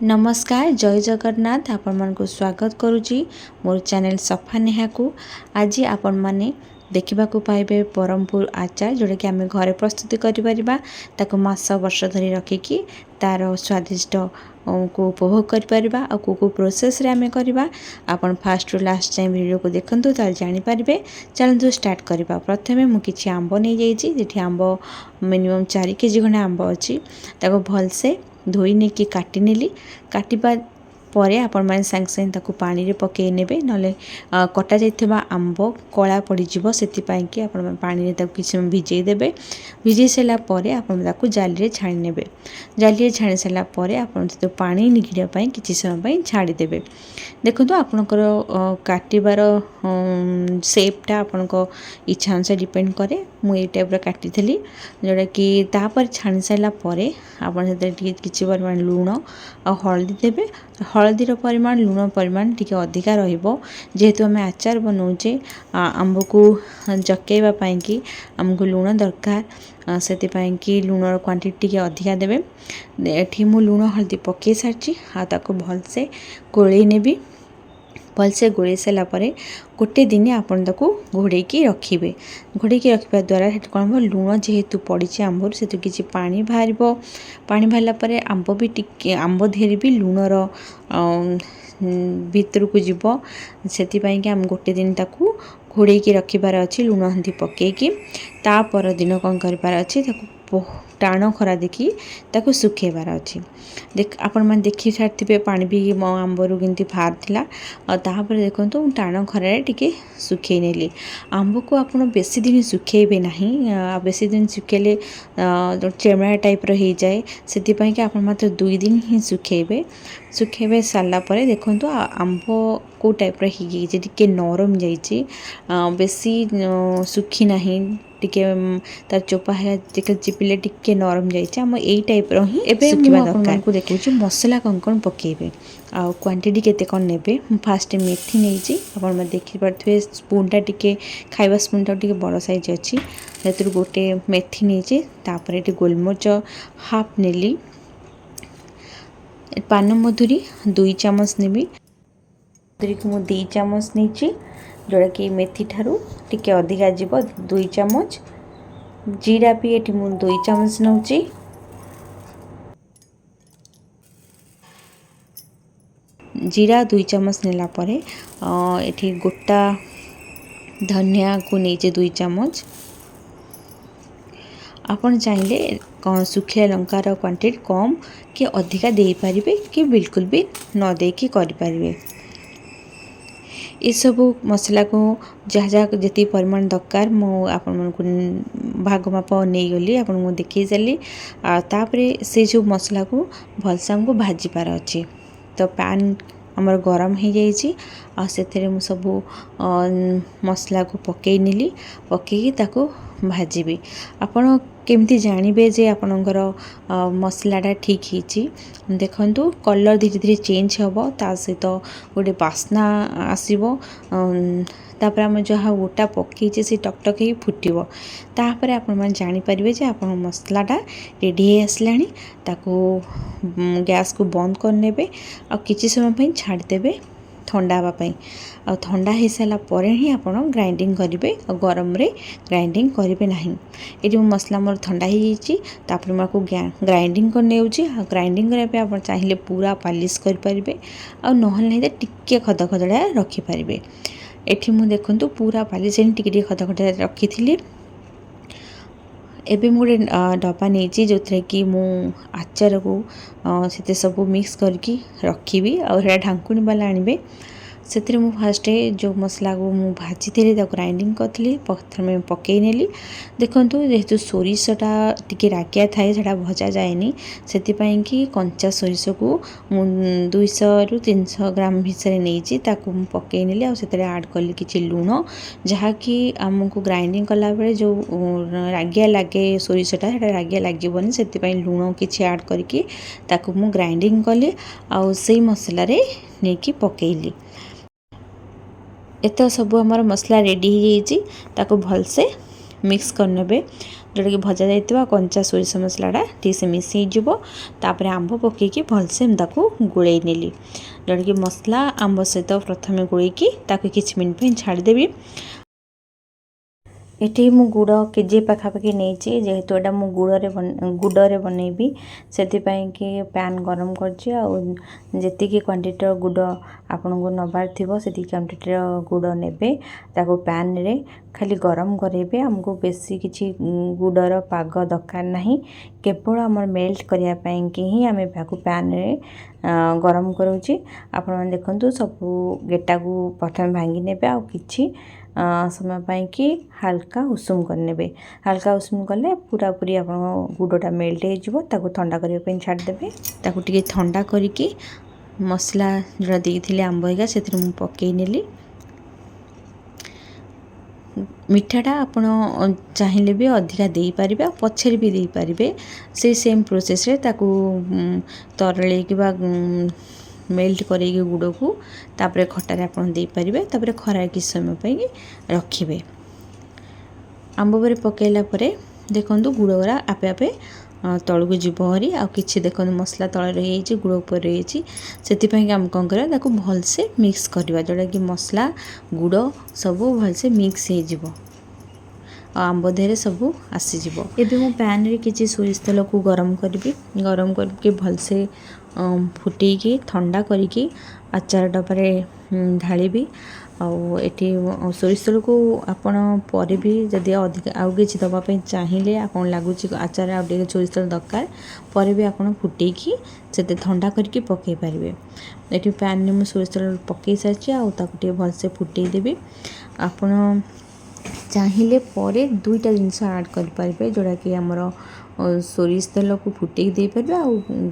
नमस्कार जय जगन्नाथ आपण मन को स्वागत करुच्ची मोर चैनल सफा नेहा को। आज आपण माने देखा पाइबे ब्रह्मपुर आचार जोटा कि आम घरे प्रस्तुति कर मास वर्ष धरी रखिकी तार स्वादिष्ट को उपभोग करिपरिबा आ को प्रोसेस रे आमे करबा। आपण fast to last time video को देखंतु ताल जानि परिबे। चलंतु स्टार्ट करबा। प्रथमे मु किछि आंबो नै जाइछि जेठी आंबो मिनिमम 4 केजी खने आंबो अछि ताको भल से धोई ने की काटी नेली। काटिबा परे आपण माने संग संग ताकू पानी रे पके नेबे नले कटा जाइथिबा आंबो कला पड़ी जिवो सेति पई कि आपण पानी रे ताकू किछ भिजै देबे। भिजै सेला परे आपण ताकू जाली रे छाणी नेबे। जाली रे छाणी सेला परे आपण तो पानी निगिडिया पई किछ समय पई छाडी देबे। देखंतु आपनकर काटिबार शेपटा आपनको इच्छा अनुसार डिपेंड करे। मु ए टाइप रा काटी थली जोटा कि तापर छाणी सेला परे आपण सेते किछि परिमाण लूण आ हळदी देबे। हळदीर परिमाण लूण परिमाण टिके अधिका रहिबो जेहेतु आम आचार बनाऊे आंब को जकेवा पाई कि आमको लूण दरकार से कि लूणर क्वांटिटी टिके अधिका देबे। एठी मु लूण हळदी पके सारची आ ताको भलसे गोळेई नेबी। भलसे गोड़े सारा गोटे दिन आपन ताकू घोड़े रखिए। घोड़े रखा द्वारा कौन हम लुण जेहेतु पड़ी आंबर से किसी पानी बाहर। पानी बाहर आंब भी टिके आंब देहरे भी लुणर भीतर को जीव से आम गोटे दिन ताकू घोड़े रखिबार अच्छी लुण हंदी पकईकी। ता पर दिन कौन करार अच्छी टाण खरा देखी ताकू सुखेबार अच्छी। देख आपण मैंने देखी सारी पानी भी मो आंबर केमती बाहर थिला। तापर देखो टाण खरा टिके सुखे नेली। आंब को आप बेसी दिन सुखेबे नहीं। बेसी दिन सुखेले चेमड़ा टाइप रही जाए से कि आप मात्र 2 दिन ही सुखेबे। सुखेबे सारा पर देखो आंब को टाइप रही टिके नरम जाइए बेसी सुखी नहीं टिके तार चोपा है चिपिले टिके नरम जाइए आम यही टाइप रही सुखा दरकार को देखो मसला कौन कौन पकेबे आ क्वांटिटी केते कौन नेबे। फास्ट मेथी नहीं आप देखी पारे स्पूनटा टिके खाइबा स्पूनटा टिके बड़ साइज अच्छी से गोटे मेथी नहीं तापर गोलमरिच हाफ नेली। पान मधुरी 2 चामच नेबी। मधुरी को मु 2 चामच नहीं जोड़ा कि मेथी ठारू टिके अधिका जीव 2 चामच। जीरा भी ये 2 चामच नौची। जीरा 2 चामच नेला परे एठी गोटा धनिया को नहीं 2 चामच। आपन चाहिए सुखिया लंकार क्वांटिटी कम कि अधिका दे पारिबे कि बिल्कुल भी न दे कि करि पारिबे। ये सब मसला को जहाँ जहाँ जी परिमाण दरकार मुझे भाग माप नहीं गली आपको देखी सारी। तापरे से जो मसला को भलसे आमको भाजी पार अच्छे। तो पैन आमर गरम हो जाइए से सब मसला को पकई नेली। पकईकी ताको भाजीबी। आपण केमती जानबे जे आपणकर मसलाटा ठीक ही देखंतु कलर धीरे धीरे चेंज हम ता सहित गोटे बास्ना आसो। तापर आम जहाँ गोटा पकईचे से टकटक ही फुटब। तापर आपण जानीपारे जे आप मसलाटा रेडी हो आसला। ताको गैस को बंद करने आ किसी समय छाड़देवे ठंडा हाँपाई। आ ठंडा हो सारा पर ही आप ग्राइंडिंग करेंगे और गरम रे ग्राइंडिंग करेंगे ना। ये मसला मोर ठंडा हो जापर मुझे ग्राइंडिंग करने ग्राइंडिंग करने आप चाहिए पूरा पालिश करेंगे आ नहीं तो टिके खदखदड़ा रखिपारे। एठी मु देखंतु पूरा पालिश टिके खदखदड़ा रखी थी। एबे मुझे डब्बा नहीं जो थे कि मु आचार को से सब मिक्स करके रखी और ढांकुणी वाला आनबे। से फास्ट जो मसला को मु भाजी थी ग्राइंडिंग करी प्रथम पकई नेली। देखंतु जेहेतु सोरिषटा टिके रागिया थाए से भजा जाएनी से कि कंचा सोरिष को 200 रु 300 ग्राम भितर नहीं पकई नेली और से आड कली कि लुण जहाँ कि आमको ग्राइंडिंग कला बेले जो रागिया लगे सोरिषटा रागिया लगे से लुण किसी आड करके मु ग्राइंडिंग कली आउ से मसला रे नहीं पकईली। एत सब आमर मसला रेडी हो भलसे मिक्स करने। जोटा कि भजा जाइए कंचा सोरिष मसलाटा ठीक से मिसई जीवो तापर आंब पकईकि भलसे ताको गोलई नेली जोटा कि मसला आंब सहित प्रथम गोलैकी ताको किछि मिनिट छाड़देवी एटी मु गुड़ केजे पाखापाखि नहीं जेहेतु एटा मु गुड़े बनैबी से कि पैन गरम करछि जी क्वांटिटी गुड़ आपन को नबार थी से क्वांटिटी गुड़ नेबे ताको पैन रे खाली गरम करेबे हमको बेसी किछि गुड़र पाग दरकार नहीं केवल आम मेल्ट करने कि ही आम पैन रे गरम करोछि आपण देखंतु सब गेटा को प्रथम भांगी नेबे आ किछि समय पाई कि हल्का उषुम करने हल्का उषुम कले पूरा पूरी आप गुड़टा मेल्ट हो ठंडा करने छाड़देवे ताकू टिके ठंडा करके मसला जोड़ा देते आंब हिगा से पकई नेली मिठाटा आपण चाहिए भी अधिका दे पारे पछरे भी दे पारे से सेम प्रोसेस रे ताकू तरले कि मेल्ट करे गुड़ को तापर खटारे आपन दे पारिबे तापर खरा कि समय पाई रखिबे आंब पर पकेला परे देखंतु गुड़ गुरा आपे आपे तळକୁ ଯିବ हरी आ किछि देखंतु मसला तळे रही छि गुड़ ऊपर रही छि सेति पई कि हम कोन करा ताको भलसे मिक्स करबा जोडा कि मसला गुड़ सब भलसे मिक्स हे जिवो आंब देहरे सब आसीଯିव एबे मो पैन रे किछि सोरिष तेल को गरम करके भलसे फुटेकी ठंडा करिकी आचार डबारे ढालिबी आठी सोरिष तेल को आपण पर भी जदि अधिक आउ किछि दबा पे चाहिए आपन लागुच आचार आ सोरिष तेल दरकार पर भी आपन फुटेकी से ठंडा करके पकई पारे ये पैन में सोरिष तेल पकई सारी आटे भलसे फुटे देवी आपण चाहिए पर दुईटा जिनस ऐड करें जोड़ा कि आमर सोरिष तेल को फुटे दे पारे आ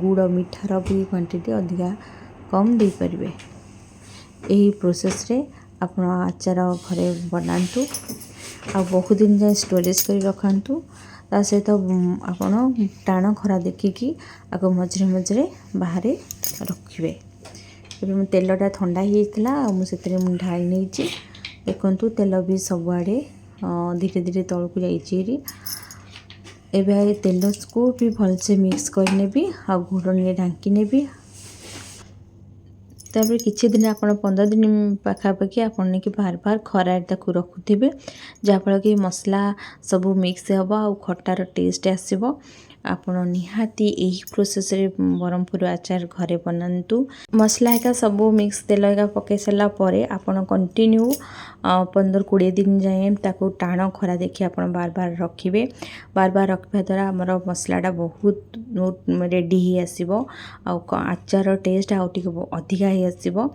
गुड़ मिठार भी क्वांटिटी अधिका कम दे पारे यही प्रोसेस रे आप आचार घरे बनातु आ बहुत दिन जाए स्टोरेज कर रखु ता सहित आपन टाण खरा देखिकी आगे मझे मझे बाहर रखिए ये तेलटा ठंडा होता मुझे ढाई नहीं देखु तेल भी सबुआड़े धीरे धीरे तल को जाइए एवं तेल को भी भलसे मिक्स करनेबी आ घोड़नी ढांकी नेबी तापर किछि दिन आप 15 दिन पाखापाखि आपन कि बार बार खरार ताकू रखुथिबे जहाँफल कि मसला सब मिक्स हे आ खटार टेस्ट आसब आपण निहाती यही प्रोसेस रे ब्रह्मपुर आचार घरे बनातु मसला एका सब मिक्स तेल एका पकई सारा पर आपण कंटिन्यू 15-20 दिन जाए ताकू टाण खरा देखी आप बार बार रखिए बार बार रखा द्वारा आमर मसलाटा बहुत रेडी ही आसो आचार टेस्ट आउटे अधिका ही आसो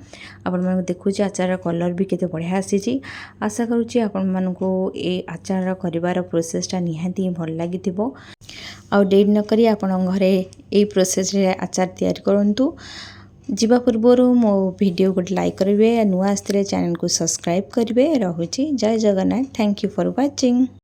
आपण देखुचे आचार कलर भी केते बढ़िया आसी आशा करुच्ची आपण मानकु ए आचार करिवार प्रोसेसटा निहाती भल लगी आउ डेट न करी आपण घरे ए प्रोसेस रे आचार तैयार करंतु जीवा पूर्व मो वीडियो गोटे लाइक करेंगे नुआ आसते चैनल को सब्सक्राइब करेंगे रहुची जय Jagannath thank you for watching.